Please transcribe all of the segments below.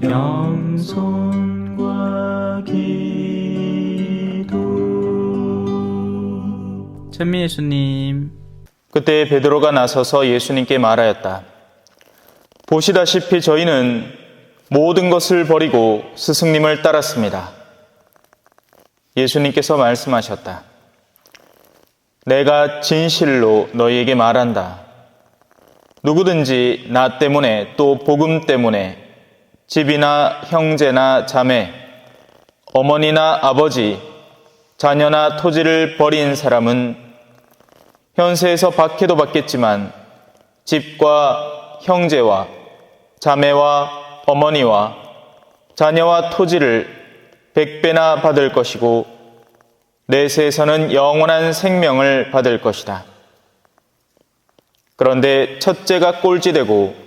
겸손과 기도. 찬미 예수님. 그때 베드로가 나서서 예수님께 말하였다. 보시다시피 저희는 모든 것을 버리고 스승님을 따랐습니다. 예수님께서 말씀하셨다. 내가 진실로 너희에게 말한다. 누구든지 나 때문에 또 복음 때문에 집이나 형제나 자매, 어머니나 아버지, 자녀나 토지를 버린 사람은 현세에서 박해도 받겠지만 집과 형제와 자매와 어머니와 자녀와 토지를 100배나 받을 것이고 내세에서는 영원한 생명을 받을 것이다. 그런데 첫째가 꼴찌되고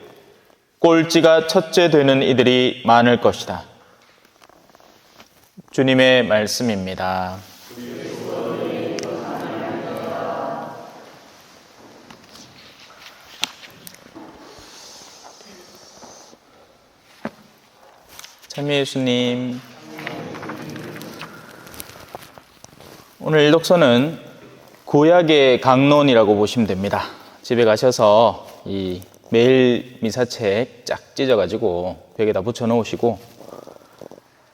꼴찌가 첫째 되는 이들이 많을 것이다. 주님의 말씀입니다. 찬미 예수님. 오늘 일독서는 구약의 강론이라고 보시면 됩니다. 집에 가셔서 이 매일 미사책 쫙 찢어가지고 벽에다 붙여놓으시고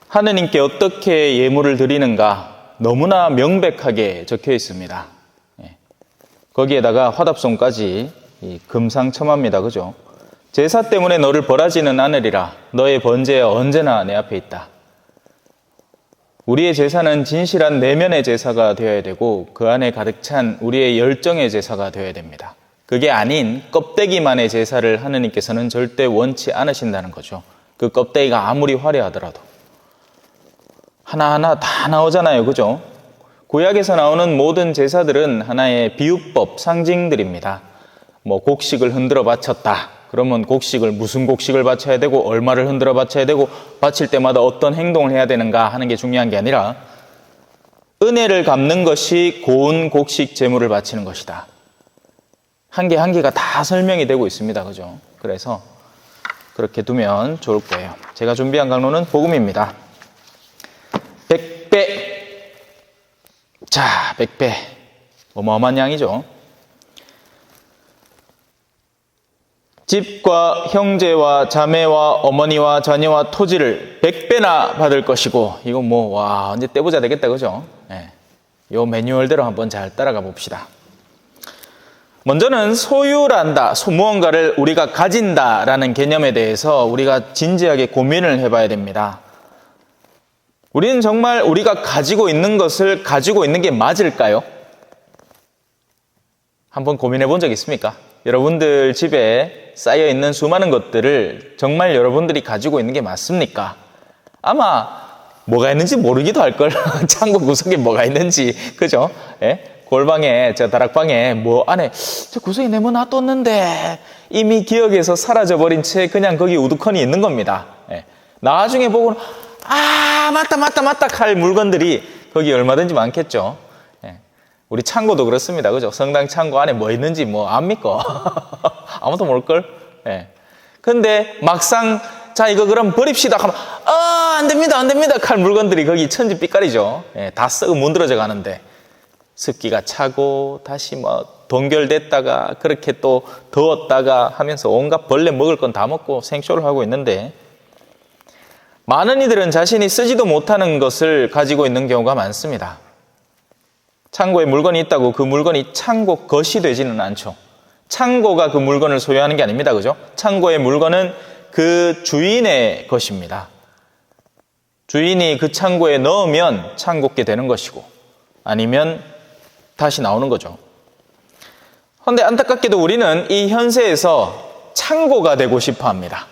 하느님께 어떻게 예물을 드리는가 너무나 명백하게 적혀 있습니다. 거기에다가 화답송까지 금상첨화입니다. 그죠? 제사 때문에 너를 벌하지는 않으리라. 너의 번제야 언제나 내 앞에 있다. 우리의 제사는 진실한 내면의 제사가 되어야 되고 그 안에 가득 찬 우리의 열정의 제사가 되어야 됩니다. 그게 아닌 껍데기만의 제사를 하느님께서는 절대 원치 않으신다는 거죠. 그 껍데기가 아무리 화려하더라도. 하나하나 다 나오잖아요. 그죠? 구약에서 나오는 모든 제사들은 하나의 비유법, 상징들입니다. 뭐 곡식을 흔들어 바쳤다. 그러면 곡식을 무슨 곡식을 바쳐야 되고 얼마를 흔들어 바쳐야 되고 바칠 때마다 어떤 행동을 해야 되는가 하는 게 중요한 게 아니라 은혜를 갚는 것이 고운 곡식 제물을 바치는 것이다. 한 개 한 개가 다 설명이 되고 있습니다. 그죠? 그래서 그렇게 두면 좋을 거예요. 제가 준비한 강론은 복음입니다. 100배. 자, 100배. 어마어마한 양이죠. 집과 형제와 자매와 어머니와 자녀와 토지를 100배나 받을 것이고, 이거 언제 떼보자 되겠다, 그죠? 네. 요 매뉴얼대로 한번 잘 따라가 봅시다. 먼저는 소유란다, 무언가를 우리가 가진다라는 개념에 대해서 우리가 진지하게 고민을 해봐야 됩니다. 우리는 정말 우리가 가지고 있는 것을 가지고 있는 게 맞을까요? 한번 고민해 본 적 있습니까? 여러분들 집에 쌓여있는 수많은 것들을 정말 여러분들이 가지고 있는 게 맞습니까? 아마 뭐가 있는지 모르기도 할걸. 창고 구석에 뭐가 있는지. 그죠? 예? 골방에, 다락방에 안에 저 구석에 내 뭐 놔뒀는데 이미 기억에서 사라져버린 채 그냥 거기 우두커니 있는 겁니다. 예. 나중에 보고는 맞다 할 물건들이 거기 얼마든지 많겠죠. 예. 우리 창고도 그렇습니다. 그죠? 성당 창고 안에 뭐 있는지 압니까? 아무도 모를걸? 예. 근데 막상, 자, 이거 그럼 버립시다 하면, 안 됩니다 할 물건들이 거기 천지빛깔이죠. 예. 다 썩어 문드러져 가는데, 습기가 차고, 다시 동결됐다가, 그렇게 또 더웠다가 하면서 온갖 벌레 먹을 건 다 먹고 생쇼를 하고 있는데, 많은 이들은 자신이 쓰지도 못하는 것을 가지고 있는 경우가 많습니다. 창고에 물건이 있다고 그 물건이 창고 것이 되지는 않죠. 창고가 그 물건을 소유하는 게 아닙니다. 그죠? 창고의 물건은 그 주인의 것입니다. 주인이 그 창고에 넣으면 창고께 되는 것이고 아니면 다시 나오는 거죠. 그런데 안타깝게도 우리는 이 현세에서 창고가 되고 싶어 합니다.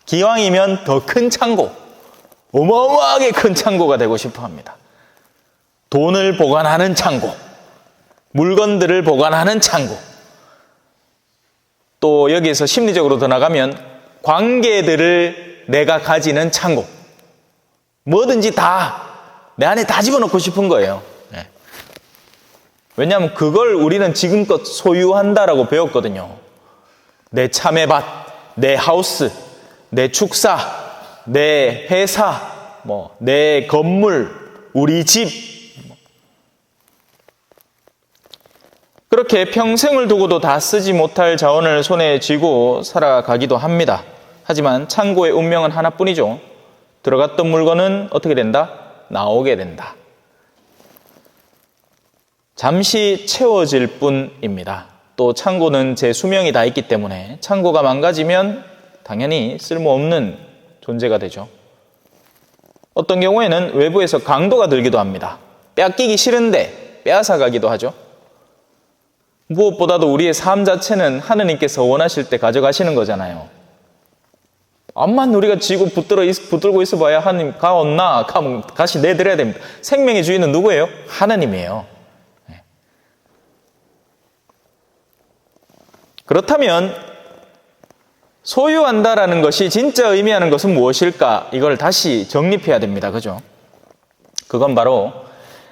기왕이면 더 큰 창고, 어마어마하게 큰 창고가 되고 싶어 합니다. 돈을 보관하는 창고, 물건들을 보관하는 창고, 또 여기에서 심리적으로 더 나가면 관계들을 내가 가지는 창고, 뭐든지 다 내 안에 다 집어넣고 싶은 거예요. 네. 왜냐하면 그걸 우리는 지금껏 소유한다라고 배웠거든요. 내 참외밭, 내 하우스, 내 축사, 내 회사, 내 건물, 우리 집. 그렇게 평생을 두고도 다 쓰지 못할 자원을 손에 쥐고 살아가기도 합니다. 하지만 창고의 운명은 하나뿐이죠. 들어갔던 물건은 어떻게 된다? 나오게 된다. 잠시 채워질 뿐입니다. 또 창고는 제 수명이 다 있기 때문에 창고가 망가지면 당연히 쓸모없는 존재가 되죠. 어떤 경우에는 외부에서 강도가 들기도 합니다. 빼앗기기 싫은데 빼앗아 가기도 하죠. 무엇보다도 우리의 삶 자체는 하느님께서 원하실 때 가져가시는 거잖아요. 암만 우리가 쥐고 붙들고 있어 봐야 하나님 가었나? 가면 다시 내드려야 됩니다. 생명의 주인은 누구예요? 하나님이에요. 그렇다면 소유한다라는 것이 진짜 의미하는 것은 무엇일까? 이걸 다시 정립해야 됩니다. 그죠? 그건 바로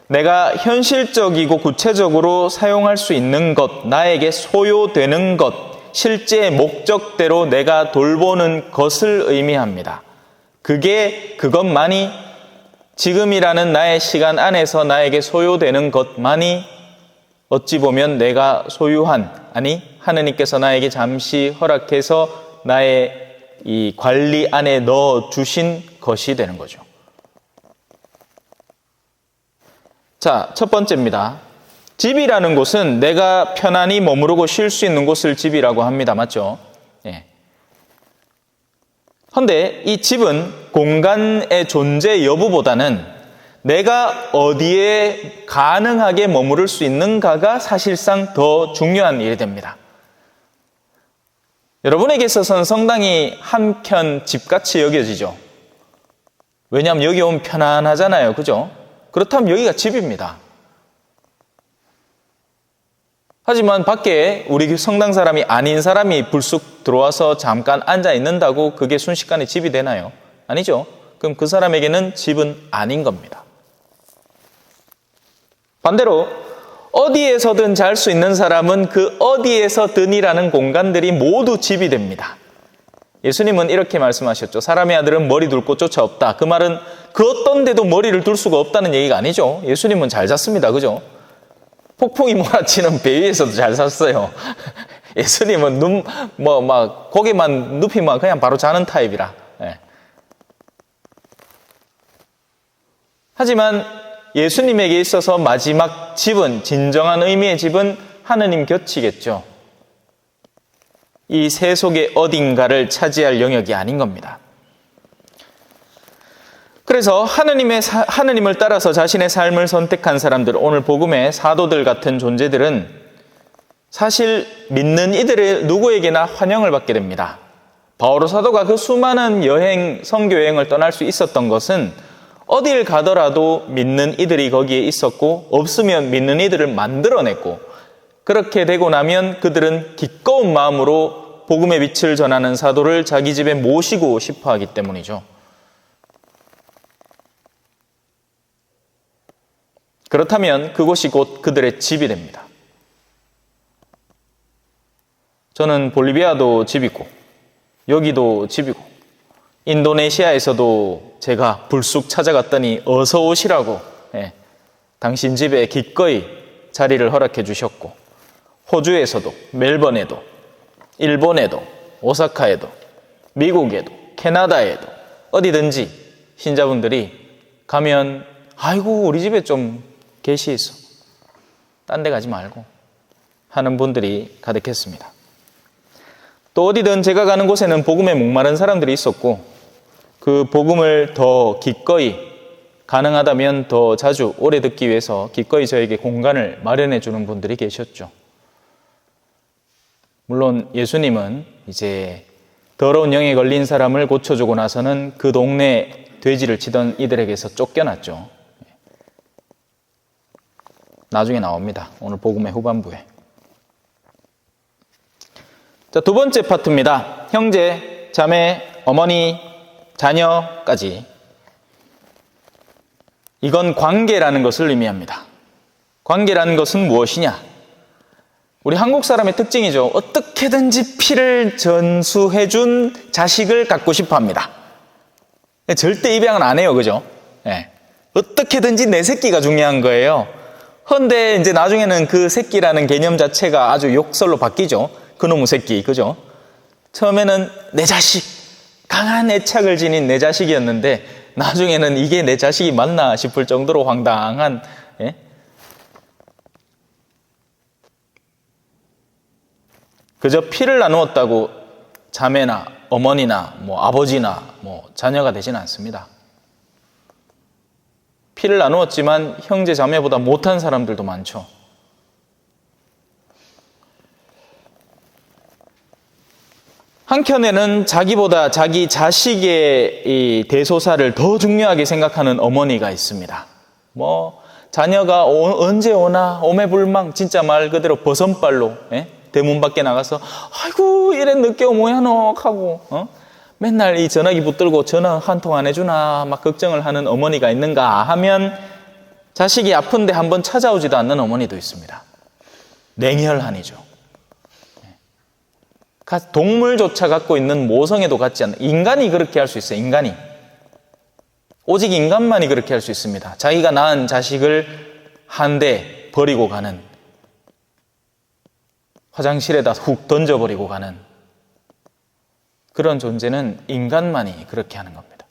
내가 현실적이고 구체적으로 사용할 수 있는 것, 나에게 소요되는 것, 실제 목적대로 내가 돌보는 것을 의미합니다. 그것만이 지금이라는 나의 시간 안에서 나에게 소요되는 것만이 어찌 보면 내가 소유한, 하느님께서 나에게 잠시 허락해서 나의 이 관리 안에 넣어 주신 것이 되는 거죠. 자, 첫 번째입니다. 집이라는 곳은 내가 편안히 머무르고 쉴 수 있는 곳을 집이라고 합니다. 맞죠? 예. 그런데 이 집은 공간의 존재 여부보다는 내가 어디에 가능하게 머무를 수 있는가가 사실상 더 중요한 일이 됩니다. 여러분에게 있어서는 상당히 한편 집같이 여겨지죠. 왜냐하면 여기 오면 편안하잖아요. 그죠? 그렇다면 여기가 집입니다. 하지만 밖에 우리 성당 사람이 아닌 사람이 불쑥 들어와서 잠깐 앉아 있는다고 그게 순식간에 집이 되나요? 아니죠. 그럼 그 사람에게는 집은 아닌 겁니다. 반대로 어디에서든 잘 수 있는 사람은 그 어디에서든이라는 공간들이 모두 집이 됩니다. 예수님은 이렇게 말씀하셨죠. 사람의 아들은 머리 둘 곳조차 없다. 그 말은 그 어떤 데도 머리를 둘 수가 없다는 얘기가 아니죠. 예수님은 잘 잤습니다. 그죠? 폭풍이 몰아치는 배 위에서도 잘 잤어요. 예수님은 고개만 눕히면 그냥 바로 자는 타입이라. 예. 하지만 예수님에게 있어서 마지막 집은, 진정한 의미의 집은 하느님 곁이겠죠. 이 세속의 어딘가를 차지할 영역이 아닌 겁니다. 그래서 하느님을 따라서 자신의 삶을 선택한 사람들, 오늘 복음의 사도들 같은 존재들은 사실 믿는 이들의 누구에게나 환영을 받게 됩니다. 바오로 사도가 그 수많은 선교 여행을 떠날 수 있었던 것은 어딜 가더라도 믿는 이들이 거기에 있었고, 없으면 믿는 이들을 만들어냈고, 그렇게 되고 나면 그들은 기꺼운 마음으로 복음의 빛을 전하는 사도를 자기 집에 모시고 싶어 하기 때문이죠. 그렇다면 그곳이 곧 그들의 집이 됩니다. 저는 볼리비아도 집이고, 여기도 집이고, 인도네시아에서도 제가 불쑥 찾아갔더니 어서 오시라고 당신 집에 기꺼이 자리를 허락해 주셨고, 호주에서도, 멜번에도, 일본에도, 오사카에도, 미국에도, 캐나다에도 어디든지 신자분들이 가면 아이고 우리 집에 좀 계시 있어, 딴 데 가지 말고 하는 분들이 가득했습니다. 또 어디든 제가 가는 곳에는 복음에 목마른 사람들이 있었고, 그 복음을 더 기꺼이, 가능하다면 더 자주 오래 듣기 위해서 기꺼이 저에게 공간을 마련해 주는 분들이 계셨죠. 물론 예수님은 이제 더러운 영에 걸린 사람을 고쳐주고 나서는 그 동네 돼지를 치던 이들에게서 쫓겨났죠. 나중에 나옵니다. 오늘 복음의 후반부에. 자, 두 번째 파트입니다. 형제, 자매, 어머니, 자녀까지. 이건 관계라는 것을 의미합니다. 관계라는 것은 무엇이냐? 우리 한국 사람의 특징이죠. 어떻게든지 피를 전수해준 자식을 갖고 싶어 합니다. 절대 입양은 안 해요. 그죠? 예. 어떻게든지 내 새끼가 중요한 거예요. 그런데 이제 나중에는 그 새끼라는 개념 자체가 아주 욕설로 바뀌죠. 그놈의 새끼. 그죠? 처음에는 내 자식, 강한 애착을 지닌 내 자식이었는데 나중에는 이게 내 자식이 맞나 싶을 정도로 황당한, 예? 그저 피를 나누었다고 자매나 어머니나 뭐 아버지나 뭐 자녀가 되지는 않습니다. 피를 나누었지만 형제 자매보다 못한 사람들도 많죠. 한켠에는 자기보다 자기 자식의 이 대소사를 더 중요하게 생각하는 어머니가 있습니다. 뭐 자녀가 언제 오나 오매불망 진짜 말 그대로 버선발로, 예? 대문 밖에 나가서 아이고 이래 늦게 오모야노 하고 맨날 이 전화기 붙들고 전화 한 통 안 해주나 막 걱정을 하는 어머니가 있는가 하면 자식이 아픈데 한번 찾아오지도 않는 어머니도 있습니다. 냉혈한이죠. 동물조차 갖고 있는 모성애도 갖지 않는, 인간이 그렇게 할 수 있어요. 인간이. 오직 인간만이 그렇게 할 수 있습니다. 자기가 낳은 자식을 한 대 버리고 가는, 화장실에다 훅 던져버리고 가는 그런 존재는 인간만이 그렇게 하는 겁니다.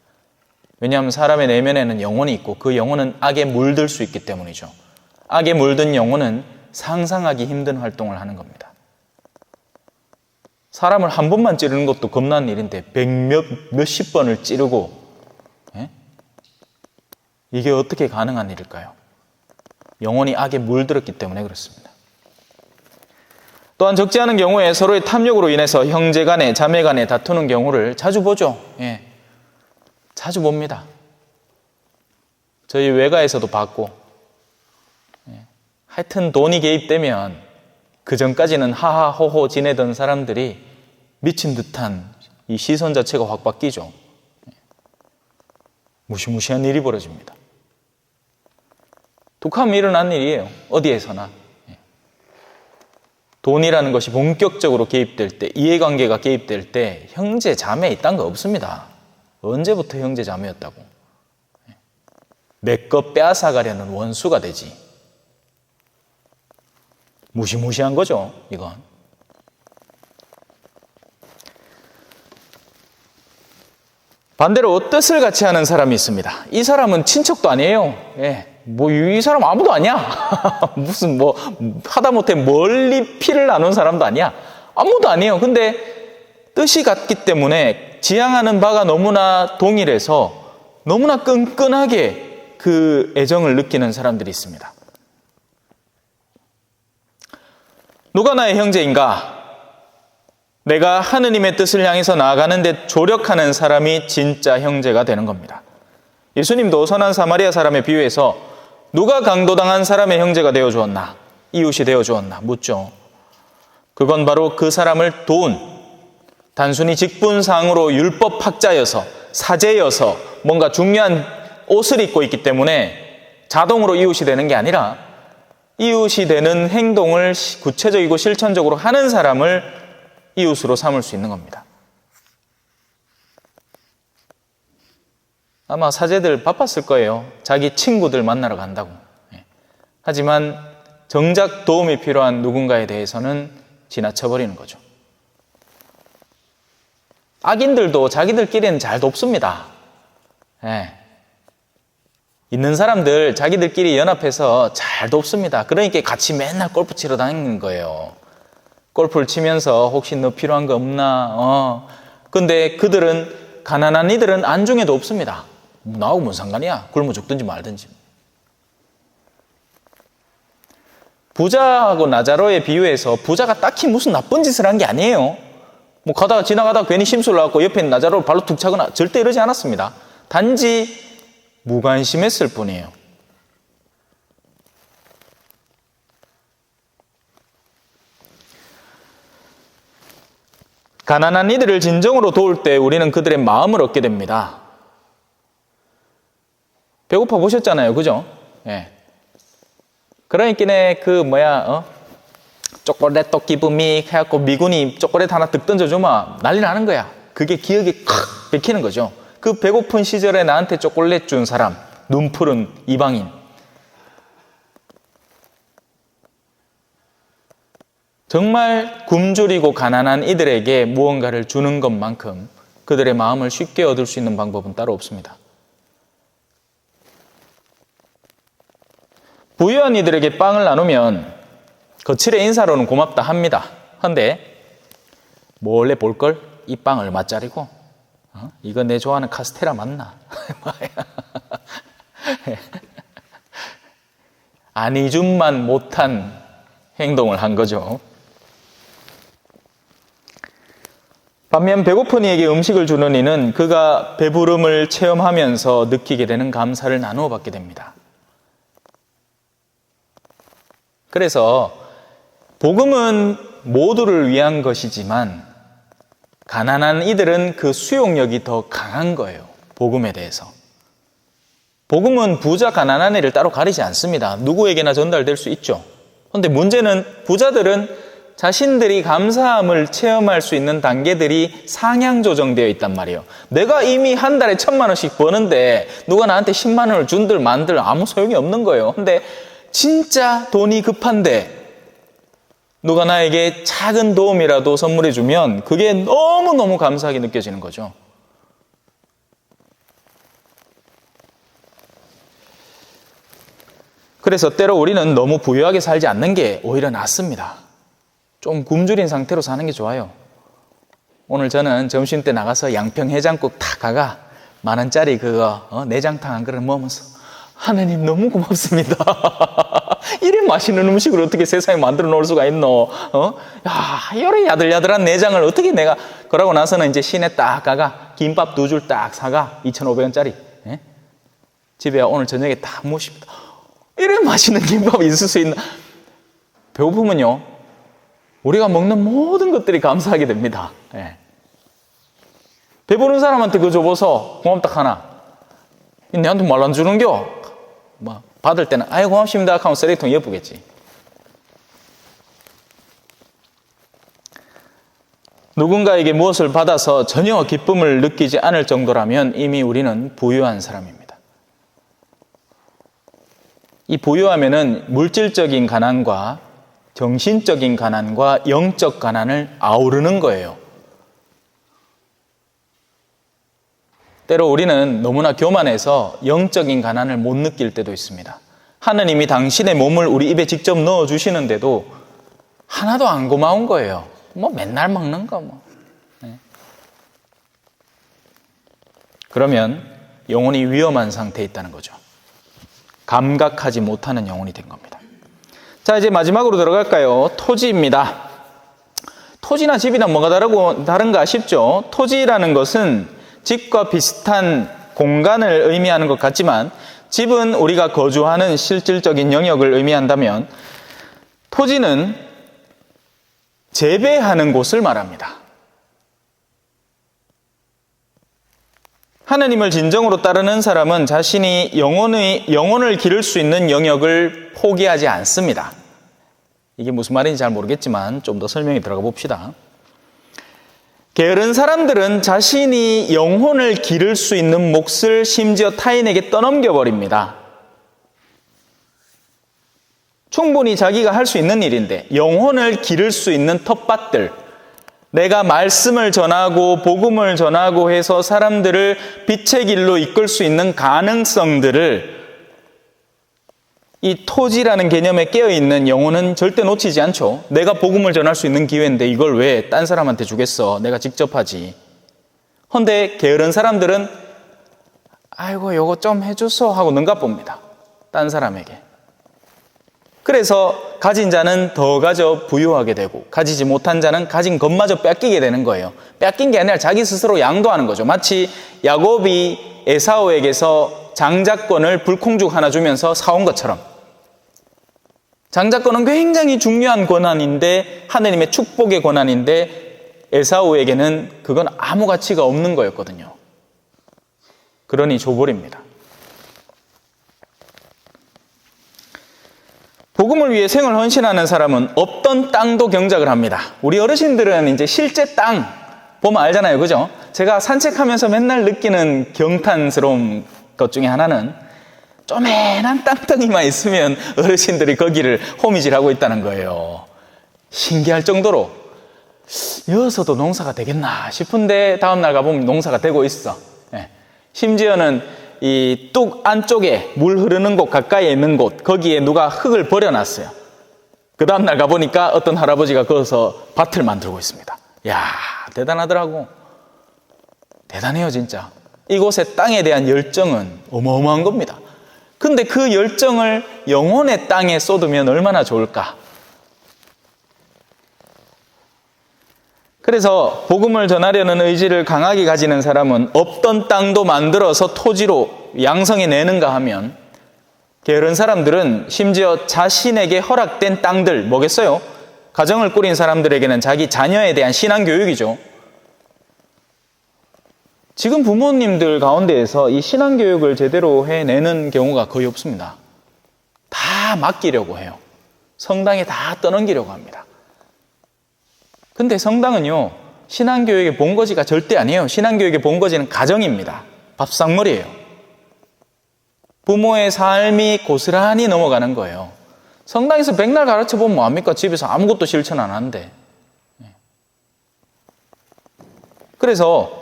왜냐하면 사람의 내면에는 영혼이 있고 그 영혼은 악에 물들 수 있기 때문이죠. 악에 물든 영혼은 상상하기 힘든 활동을 하는 겁니다. 사람을 한 번만 찌르는 것도 겁나는 일인데 몇십 번을 찌르고, 예? 이게 어떻게 가능한 일일까요? 영혼이 악에 물들었기 때문에 그렇습니다. 또한 적지 않은 경우에 서로의 탐욕으로 인해서 형제 간에 자매 간에 다투는 경우를 자주 보죠. 예. 자주 봅니다. 저희 외가에서도 봤고, 예. 하여튼 돈이 개입되면 그 전까지는 하하호호 지내던 사람들이 미친 듯한 이 시선 자체가 확 바뀌죠. 무시무시한 일이 벌어집니다. 독하면 일어난 일이에요. 어디에서나. 돈이라는 것이 본격적으로 개입될 때, 이해관계가 개입될 때 형제, 자매 이딴 거 없습니다. 언제부터 형제, 자매였다고. 내 것 빼앗아가려는 원수가 되지. 무시무시한 거죠, 이건. 반대로 뜻을 같이 하는 사람이 있습니다. 이 사람은 친척도 아니에요. 예. 이 사람 아무도 아니야. 무슨 하다못해 멀리 피를 나눈 사람도 아니야. 아무도 아니에요. 근데 뜻이 같기 때문에 지향하는 바가 너무나 동일해서 너무나 끈끈하게 그 애정을 느끼는 사람들이 있습니다. 누가 나의 형제인가? 내가 하느님의 뜻을 향해서 나아가는 데 조력하는 사람이 진짜 형제가 되는 겁니다. 예수님도 선한 사마리아 사람의 비유에서 누가 강도당한 사람의 형제가 되어 주었나? 이웃이 되어 주었나? 묻죠. 그건 바로 그 사람을 도운, 단순히 직분상으로 율법학자여서, 사제여서 뭔가 중요한 옷을 입고 있기 때문에 자동으로 이웃이 되는 게 아니라 이웃이 되는 행동을 구체적이고 실천적으로 하는 사람을 이웃으로 삼을 수 있는 겁니다. 아마 사제들 바빴을 거예요. 자기 친구들 만나러 간다고. 하지만 정작 도움이 필요한 누군가에 대해서는 지나쳐버리는 거죠. 악인들도 자기들끼리는 잘 돕습니다. 있는 사람들 자기들끼리 연합해서 잘 돕습니다. 그러니까 같이 맨날 골프 치러 다니는 거예요. 골프를 치면서 혹시 너 필요한 거 없나? 근데 그들은, 가난한 이들은 안중에도 없습니다. 나하고 뭔 상관이야? 굶어 죽든지 말든지. 부자하고 나자로의 비유에서 부자가 딱히 무슨 나쁜 짓을 한 게 아니에요. 지나가다가 괜히 심술 나갖고 옆에 있는 나자로를 발로 툭 차거나 절대 이러지 않았습니다. 단지 무관심했을 뿐이에요. 가난한 이들을 진정으로 도울 때 우리는 그들의 마음을 얻게 됩니다. 배고파 보셨잖아요. 그죠? 예. 그러니까 초콜릿 또 기브미 해갖고 미군이 초콜릿 하나 득 던져주면 난리 나는 거야. 그게 기억이 콱 bek히는 거죠. 그 배고픈 시절에 나한테 초콜릿 준 사람, 눈 푸른 이방인. 정말 굶주리고 가난한 이들에게 무언가를 주는 것만큼 그들의 마음을 쉽게 얻을 수 있는 방법은 따로 없습니다. 부유한 이들에게 빵을 나누면 거칠의 인사로는 고맙다 합니다. 그런데 몰래 볼걸? 이 빵 얼마짜리고? 이거 내 좋아하는 카스테라 맞나? 아니줌만 못한 행동을 한 거죠. 반면 배고픈 이에게 음식을 주는 이는 그가 배부름을 체험하면서 느끼게 되는 감사를 나누어 받게 됩니다. 그래서 복음은 모두를 위한 것이지만 가난한 이들은 그 수용력이 더 강한 거예요. 복음에 대해서. 복음은 부자 가난한 이를 따로 가리지 않습니다. 누구에게나 전달될 수 있죠. 그런데 문제는 부자들은 자신들이 감사함을 체험할 수 있는 단계들이 상향 조정되어 있단 말이에요. 내가 이미 한 달에 1,000만 원씩 버는데 누가 나한테 10만 원을 준들 만들 아무 소용이 없는 거예요. 근데 진짜 돈이 급한데 누가 나에게 작은 도움이라도 선물해 주면 그게 너무너무 감사하게 느껴지는 거죠. 그래서 때로 우리는 너무 부유하게 살지 않는 게 오히려 낫습니다. 좀 굶주린 상태로 사는 게 좋아요. 오늘 저는 점심 때 나가서 양평 해장국 다 가가 10,000원짜리 그거 내장탕 한 그릇 먹으면서 하나님 너무 고맙습니다. 이래 맛있는 음식을 어떻게 세상에 만들어 놓을 수가 있노? 야, 이래 야들야들한 내장을 어떻게 내가 그러고 나서는 이제 시내 딱 가가 김밥 2줄 딱 사가 2,500원짜리 집에 오늘 저녁에 딱 모십니다. 이래 맛있는 김밥이 있을 수 있나? 배고프면요 우리가 먹는 모든 것들이 감사하게 됩니다. 배부른 사람한테 그거 줘보소 고맙다 하나 내한테 말 안 주는겨? 받을 때는 아유 고맙습니다 하면 쓰레기통 예쁘겠지. 누군가에게 무엇을 받아서 전혀 기쁨을 느끼지 않을 정도라면 이미 우리는 부유한 사람입니다. 이 부유하면은 물질적인 가난과 정신적인 가난과 영적 가난을 아우르는 거예요. 때로 우리는 너무나 교만해서 영적인 가난을 못 느낄 때도 있습니다. 하느님이 당신의 몸을 우리 입에 직접 넣어주시는데도 하나도 안 고마운 거예요. 맨날 먹는 거 그러면 영혼이 위험한 상태에 있다는 거죠. 감각하지 못하는 영혼이 된 겁니다. 자, 이제 마지막으로 들어갈까요? 토지입니다. 토지나 집이나 뭐가 다른가 싶죠? 토지라는 것은 집과 비슷한 공간을 의미하는 것 같지만 집은 우리가 거주하는 실질적인 영역을 의미한다면 토지는 재배하는 곳을 말합니다. 하나님을 진정으로 따르는 사람은 자신이 영혼을 기를 수 있는 영역을 포기하지 않습니다. 이게 무슨 말인지 잘 모르겠지만 좀 더 설명이 들어가 봅시다. 게으른 사람들은 자신이 영혼을 기를 수 있는 몫을 심지어 타인에게 떠넘겨 버립니다. 충분히 자기가 할 수 있는 일인데 영혼을 기를 수 있는 텃밭들, 내가 말씀을 전하고 복음을 전하고 해서 사람들을 빛의 길로 이끌 수 있는 가능성들을 이 토지라는 개념에 깨어있는 영혼은 절대 놓치지 않죠. 내가 복음을 전할 수 있는 기회인데 이걸 왜 딴 사람한테 주겠어? 내가 직접 하지. 그런데 게으른 사람들은 아이고 요거 좀 해줘서 하고 능가 봅니다. 딴 사람에게. 그래서 가진 자는 더 가져 부유하게 되고 가지지 못한 자는 가진 것마저 뺏기게 되는 거예요. 뺏긴 게 아니라 자기 스스로 양도하는 거죠. 마치 야곱이 에사우에게서 장자권을 불콩죽 하나 주면서 사온 것처럼. 장자권은 굉장히 중요한 권한인데 하느님의 축복의 권한인데 에사우에게는 그건 아무 가치가 없는 거였거든요. 그러니 줘버립니다. 복음을 위해 생을 헌신하는 사람은 없던 땅도 경작을 합니다. 우리 어르신들은 이제 실제 땅 보면 알잖아요. 그죠? 제가 산책하면서 맨날 느끼는 경탄스러운 것 중에 하나는 쪼매난 땅덩이만 있으면 어르신들이 거기를 호미질하고 있다는 거예요. 신기할 정도로 여기서도 농사가 되겠나 싶은데 다음날 가보면 농사가 되고 있어. 예. 심지어는 이 뚝 안쪽에 물 흐르는 곳 가까이에 있는 곳 거기에 누가 흙을 버려놨어요. 그 다음날 가보니까 어떤 할아버지가 거기서 밭을 만들고 있습니다. 이야, 대단하더라고. 대단해요, 진짜. 이곳의 땅에 대한 열정은 어마어마한 겁니다. 근데 그 열정을 영혼의 땅에 쏟으면 얼마나 좋을까? 그래서 복음을 전하려는 의지를 강하게 가지는 사람은 없던 땅도 만들어서 토지로 양성해 내는가 하면, 게으른 사람들은 심지어 자신에게 허락된 땅들, 뭐겠어요? 가정을 꾸린 사람들에게는 자기 자녀에 대한 신앙교육이죠. 지금 부모님들 가운데에서 이 신앙교육을 제대로 해내는 경우가 거의 없습니다. 다 맡기려고 해요. 성당에 다 떠넘기려고 합니다. 근데 성당은요, 신앙교육의 본거지가 절대 아니에요. 신앙교육의 본거지는 가정입니다. 밥상머리예요. 부모의 삶이 고스란히 넘어가는 거예요. 성당에서 백날 가르쳐보면 뭐합니까? 집에서 아무것도 실천 안 하는데. 그래서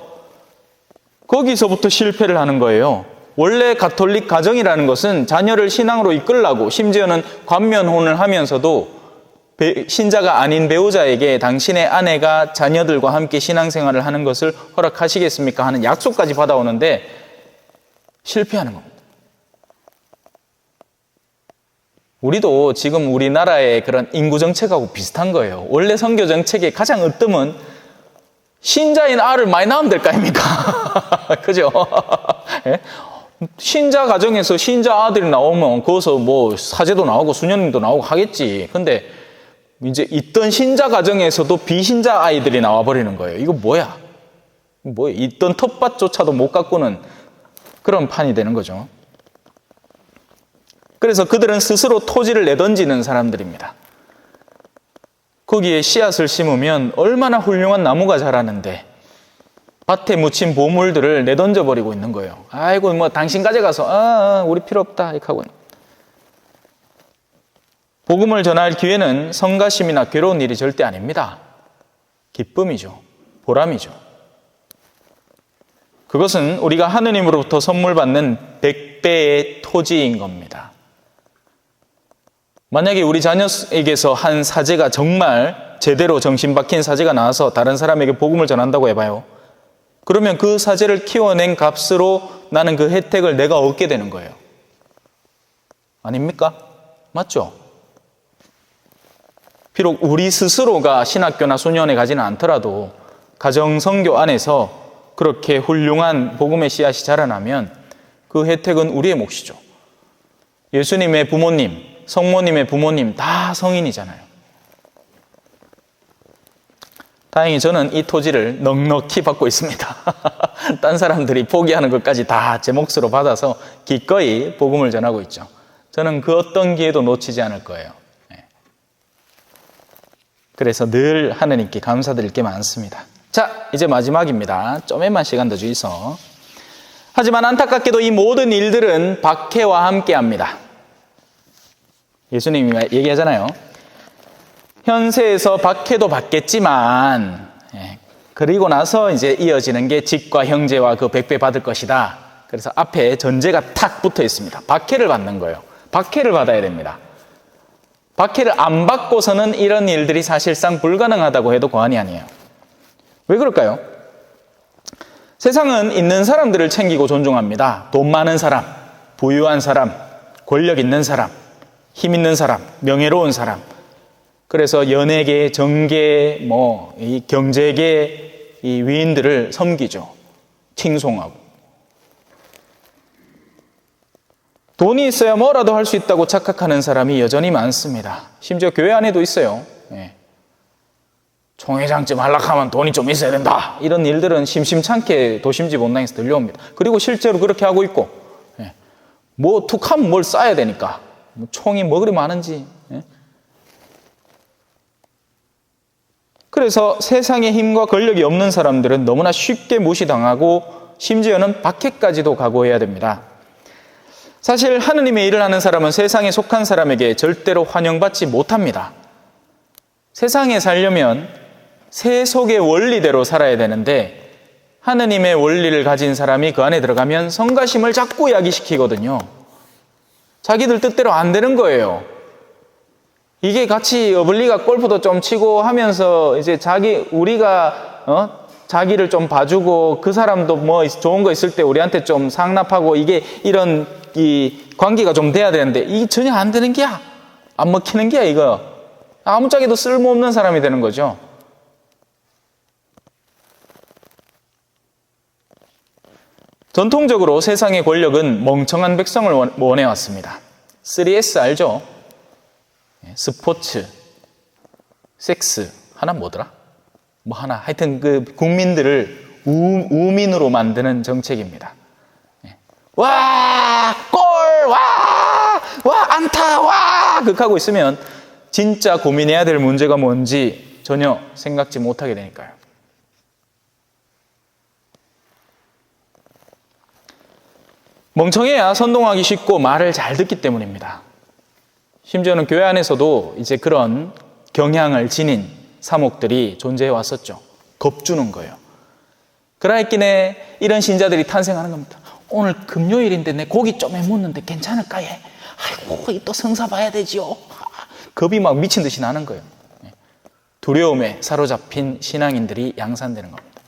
거기서부터 실패를 하는 거예요. 원래 가톨릭 가정이라는 것은 자녀를 신앙으로 이끌라고, 심지어는 관면혼을 하면서도 신자가 아닌 배우자에게 당신의 아내가 자녀들과 함께 신앙생활을 하는 것을 허락하시겠습니까? 하는 약속까지 받아오는데 실패하는 겁니다. 우리도 지금 우리나라의 그런 인구정책하고 비슷한 거예요. 원래 선교정책의 가장 으뜸은 신자인 아를 많이 낳으면 될 거 아닙니까? 그죠? 예? 신자 가정에서 신자 아들이 나오면 거기서 뭐 사제도 나오고 수녀님도 나오고 하겠지. 근데 이제 있던 신자 가정에서도 비신자 아이들이 나와버리는 거예요. 이거 뭐야? 있던 텃밭조차도 못 가꾸는 그런 판이 되는 거죠. 그래서 그들은 스스로 토지를 내던지는 사람들입니다. 거기에 씨앗을 심으면 얼마나 훌륭한 나무가 자라는데 밭에 묻힌 보물들을 내던져 버리고 있는 거예요. 아이고 뭐 당신 가져가서 우리 필요 없다 이렇게 하고. 복음을 전할 기회는 성가심이나 괴로운 일이 절대 아닙니다. 기쁨이죠. 보람이죠. 그것은 우리가 하느님으로부터 선물 받는 100배의 토지인 겁니다. 만약에 우리 자녀에게서 한 사제가 정말 제대로 정신 박힌 사제가 나와서 다른 사람에게 복음을 전한다고 해봐요. 그러면 그 사제를 키워낸 값으로 나는 그 혜택을 내가 얻게 되는 거예요. 아닙니까? 맞죠? 비록 우리 스스로가 신학교나 수련회 가지는 않더라도 가정선교 안에서 그렇게 훌륭한 복음의 씨앗이 자라나면 그 혜택은 우리의 몫이죠. 예수님의 부모님, 성모님의 부모님 다 성인이잖아요. 다행히 저는 이 토지를 넉넉히 받고 있습니다. 딴 사람들이 포기하는 것까지 다 제 몫으로 받아서 기꺼이 복음을 전하고 있죠. 저는 그 어떤 기회도 놓치지 않을 거예요. 그래서 늘 하느님께 감사드릴 게 많습니다. 자, 이제 마지막입니다. 좀만 시간 더 주이소. 하지만 안타깝게도 이 모든 일들은 박해와 함께합니다. 예수님이 얘기하잖아요. 현세에서 박해도 받겠지만 그리고 나서 이제 이어지는 게 직과 형제와 그 100배 받을 것이다. 그래서 앞에 전제가 탁 붙어 있습니다. 박해를 받는 거예요. 박해를 받아야 됩니다. 박해를 안 받고서는 이런 일들이 사실상 불가능하다고 해도 과언이 아니에요. 왜 그럴까요? 세상은 있는 사람들을 챙기고 존중합니다. 돈 많은 사람, 부유한 사람, 권력 있는 사람, 힘 있는 사람, 명예로운 사람. 그래서 연예계, 정계, 이 경제계 이 위인들을 섬기죠. 칭송하고. 돈이 있어야 뭐라도 할 수 있다고 착각하는 사람이 여전히 많습니다. 심지어 교회 안에도 있어요. 총회장쯤 하려면 돈이 좀 있어야 된다. 이런 일들은 심심찮게 도심지 본당에서 들려옵니다. 그리고 실제로 그렇게 하고 있고, 뭐 툭하면 뭘 쌓아야 되니까. 총이 뭐 그리 많은지. 그래서 세상의 힘과 권력이 없는 사람들은 너무나 쉽게 무시당하고 심지어는 박해까지도 각오해야 됩니다. 사실 하느님의 일을 하는 사람은 세상에 속한 사람에게 절대로 환영받지 못합니다. 세상에 살려면 세속의 원리대로 살아야 되는데 하느님의 원리를 가진 사람이 그 안에 들어가면 성가심을 자꾸 야기시키거든요. 자기들 뜻대로 안 되는 거예요. 이게 같이 어블리가 골프도 좀 치고 하면서 이제 우리가 자기를 좀 봐주고 그 사람도 뭐 좋은 거 있을 때 우리한테 좀 상납하고 이게 이런 이 관계가 좀 돼야 되는데 이게 전혀 안 되는 게야. 안 먹히는 게야 이거. 아무짝에도 쓸모없는 사람이 되는 거죠. 전통적으로 세상의 권력은 멍청한 백성을 원해왔습니다. 3S 알죠? 스포츠, 섹스, 하나 뭐더라? 뭐 하나 하여튼 그 국민들을 우민으로 만드는 정책입니다. 와! 골! 와! 안타! 와! 그렇게 하고 있으면 진짜 고민해야 될 문제가 뭔지 전혀 생각지 못하게 되니까요. 멍청해야 선동하기 쉽고 말을 잘 듣기 때문입니다. 심지어는 교회 안에서도 이제 그런 경향을 지닌 사목들이 존재해 왔었죠. 겁주는 거예요. 그라했기에 이런 신자들이 탄생하는 겁니다. 오늘 금요일인데 내 고기 좀 해먹는데 괜찮을까 얘? 아이고 또 성사 봐야 되지요. 겁이 막 미친 듯이 나는 거예요. 두려움에 사로잡힌 신앙인들이 양산되는 겁니다.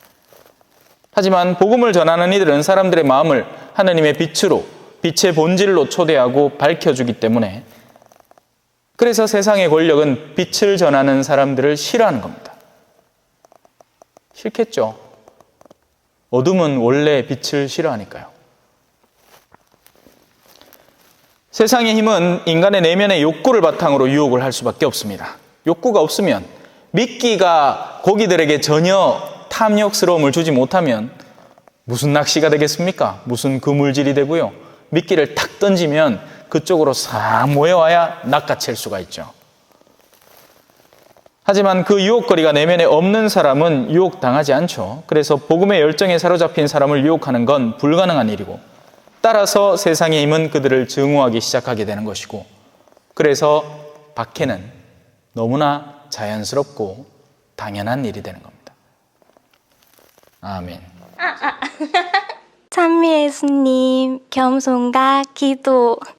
하지만 복음을 전하는 이들은 사람들의 마음을 하나님의 빛으로, 빛의 본질로 초대하고 밝혀주기 때문에 그래서 세상의 권력은 빛을 전하는 사람들을 싫어하는 겁니다. 싫겠죠. 어둠은 원래 빛을 싫어하니까요. 세상의 힘은 인간의 내면의 욕구를 바탕으로 유혹을 할 수밖에 없습니다. 욕구가 없으면 미끼가 고기들에게 전혀 탐욕스러움을 주지 못하면 무슨 낚시가 되겠습니까? 무슨 그물질이 되고요. 미끼를 탁 던지면 그쪽으로 싹 모여와야 낚아챌 수가 있죠. 하지만 그 유혹거리가 내면에 없는 사람은 유혹당하지 않죠. 그래서 복음의 열정에 사로잡힌 사람을 유혹하는 건 불가능한 일이고 따라서 세상의 힘은 그들을 증오하기 시작하게 되는 것이고 그래서 박해는 너무나 자연스럽고 당연한 일이 되는 겁니다. 아멘. 찬미 예수님, 겸손과 기도.